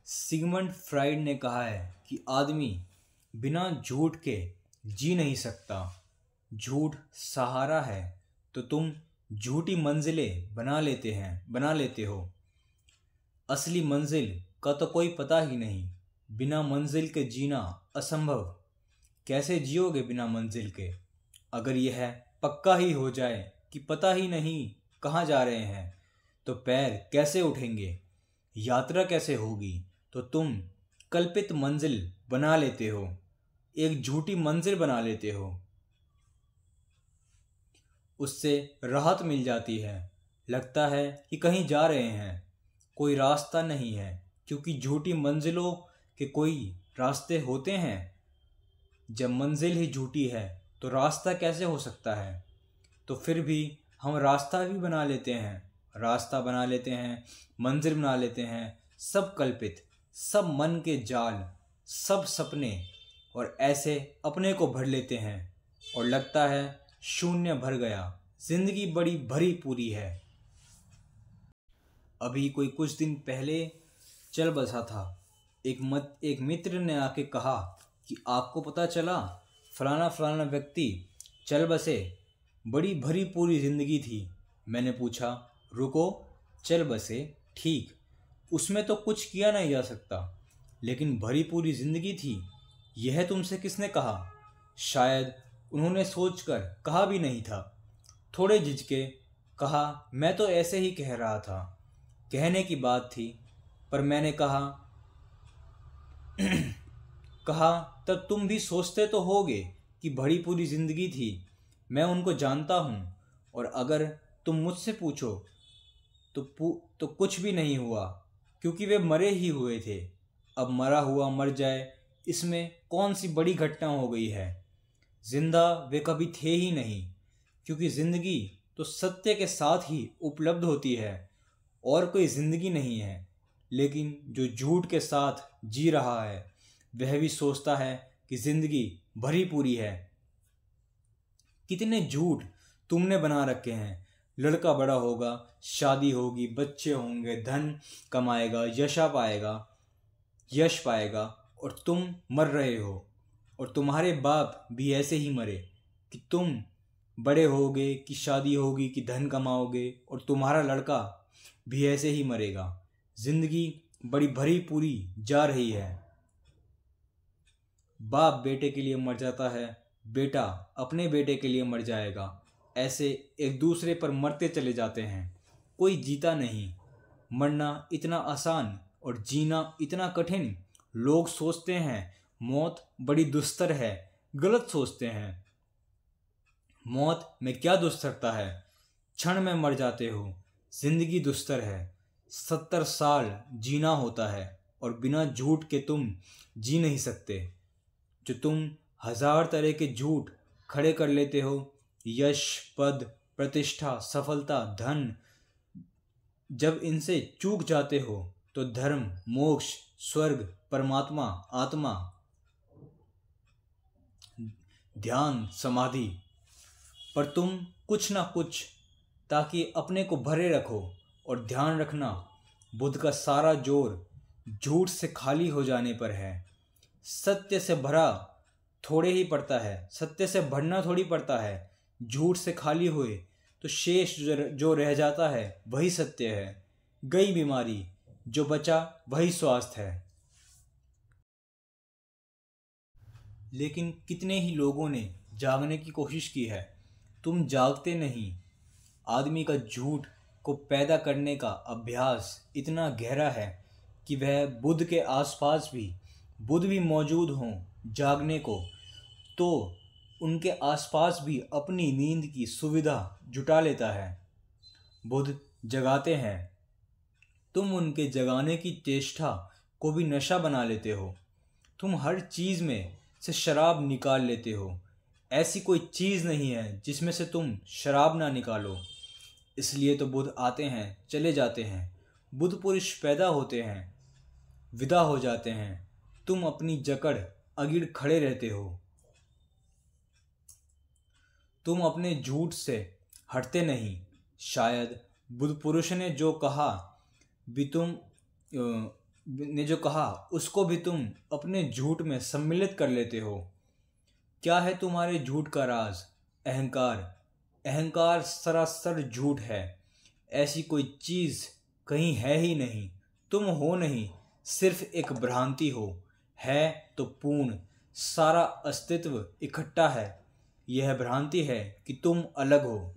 Sigmund Freud ने कहा है कि आदमी बिना झूठ के जी नहीं सकता। झूठ सहारा है तो तुम झूठी मंजिलें बना लेते हो। असली मंजिल का तो कोई पता ही नहीं। बिना मंजिल के जीना असंभव। कैसे जियोगे बिना मंजिल के? अगर यह पक्का ही हो जाए कि पता ही नहीं कहाँ जा रहे हैं तो पैर कैसे उठेंगे, यात्रा कैसे होगी? तो तुम कल्पित मंजिल बना लेते हो, एक झूठी मंजिल बना लेते हो। उससे राहत मिल जाती है। लगता है कि कहीं जा रहे हैं, कोई रास्ता नहीं है, क्योंकि झूठी मंजिलों के कोई रास्ते होते हैं। जब मंजिल ही झूठी है तो रास्ता कैसे हो सकता है? तो फिर भी हम रास्ता भी बना लेते हैं, रास्ता बना लेते हैं, मंजिल बना लेते हैं। सब कल्पित, सब मन के जाल, सब सपने, और ऐसे अपने को भर लेते हैं और लगता है शून्य भर गया, जिंदगी बड़ी भरी पूरी है। अभी कोई कुछ दिन पहले चल बसा था। एक मित्र ने आके कहा कि आपको पता चला फलाना फलाना व्यक्ति चल बसे, बड़ी भरी पूरी जिंदगी थी। मैंने पूछा, रुको, चल बसे ठीक, उसमें तो कुछ किया नहीं जा सकता, लेकिन भरी पूरी जिंदगी थी, यह तुमसे किसने कहा? शायद उन्होंने सोचकर कहा भी नहीं था। थोड़े झिझके कहा, मैं तो ऐसे ही कह रहा था, कहने की बात थी। पर मैंने कहा तब तुम भी सोचते तो होगे कि भरी पूरी जिंदगी थी। मैं उनको जानता हूँ, और अगर तुम मुझसे पूछो तो कुछ भी नहीं हुआ, क्योंकि वे मरे ही हुए थे। अब मरा हुआ मर जाए, इसमें कौन सी बड़ी घटना हो गई है? जिंदा वे कभी थे ही नहीं, क्योंकि जिंदगी तो सत्य के साथ ही उपलब्ध होती है, और कोई जिंदगी नहीं है। लेकिन जो झूठ के साथ जी रहा है वह भी सोचता है कि जिंदगी भरी पूरी है। कितने झूठ तुमने बना रखे हैं। लड़का बड़ा होगा, शादी होगी, बच्चे होंगे, धन कमाएगा, यश पाएगा, और तुम मर रहे हो। और तुम्हारे बाप भी ऐसे ही मरे कि तुम बड़े होगे, कि शादी होगी, कि धन कमाओगे, और तुम्हारा लड़का भी ऐसे ही मरेगा। जिंदगी बड़ी भरी पूरी जा रही है। बाप बेटे के लिए मर जाता है, बेटा अपने बेटे के लिए मर जाएगा। ऐसे एक दूसरे पर मरते चले जाते हैं। कोई जीता नहीं। मरना इतना आसान और जीना इतना कठिन। लोग सोचते हैं मौत बड़ी दुस्तर है, गलत सोचते हैं। मौत में क्या दुस्तरता है? क्षण में मर जाते हो। जिंदगी दुस्तर है। 70 साल जीना होता है, और बिना झूठ के तुम जी नहीं सकते। जो तुम 1000 तरह के झूठ खड़े कर लेते हो, यश, पद, प्रतिष्ठा, सफलता, धन, जब इनसे चूक जाते हो तो धर्म, मोक्ष, स्वर्ग, परमात्मा, आत्मा, ध्यान, समाधि, पर तुम कुछ ना कुछ ताकि अपने को भरे रखो। और ध्यान रखना, बुद्ध का सारा जोर झूठ से खाली हो जाने पर है। सत्य से भरा थोड़े ही पड़ता है, सत्य से भरना थोड़ी पड़ता है। झूठ से खाली हुए तो शेष जो रह जाता है वही सत्य है। गई बीमारी, जो बचा वही स्वास्थ्य है। लेकिन कितने ही लोगों ने जागने की कोशिश की है। तुम जागते नहीं। आदमी का झूठ को पैदा करने का अभ्यास इतना गहरा है कि वह बुद्ध के आसपास भी, बुद्ध भी मौजूद हों जागने को, तो उनके आसपास भी अपनी नींद की सुविधा जुटा लेता है। बुद्ध जगाते हैं, तुम उनके जगाने की चेष्टा को भी नशा बना लेते हो। तुम हर चीज़ में से शराब निकाल लेते हो। ऐसी कोई चीज़ नहीं है जिसमें से तुम शराब ना निकालो। इसलिए तो बुद्ध आते हैं, चले जाते हैं। बुद्ध पुरुष पैदा होते हैं, विदा हो जाते हैं। तुम अपनी जकड़ अगिड़ खड़े रहते हो। तुम अपने झूठ से हटते नहीं। शायद बुद्ध पुरुष ने जो कहा भी तुम ने जो कहा उसको भी तुम अपने झूठ में सम्मिलित कर लेते हो। क्या है तुम्हारे झूठ का राज? अहंकार। अहंकार सरासर झूठ है। ऐसी कोई चीज कहीं है ही नहीं। तुम हो नहीं, सिर्फ एक भ्रांति हो। है तो पूर्ण, सारा अस्तित्व इकट्ठा है। यह भ्रांति है कि तुम अलग हो।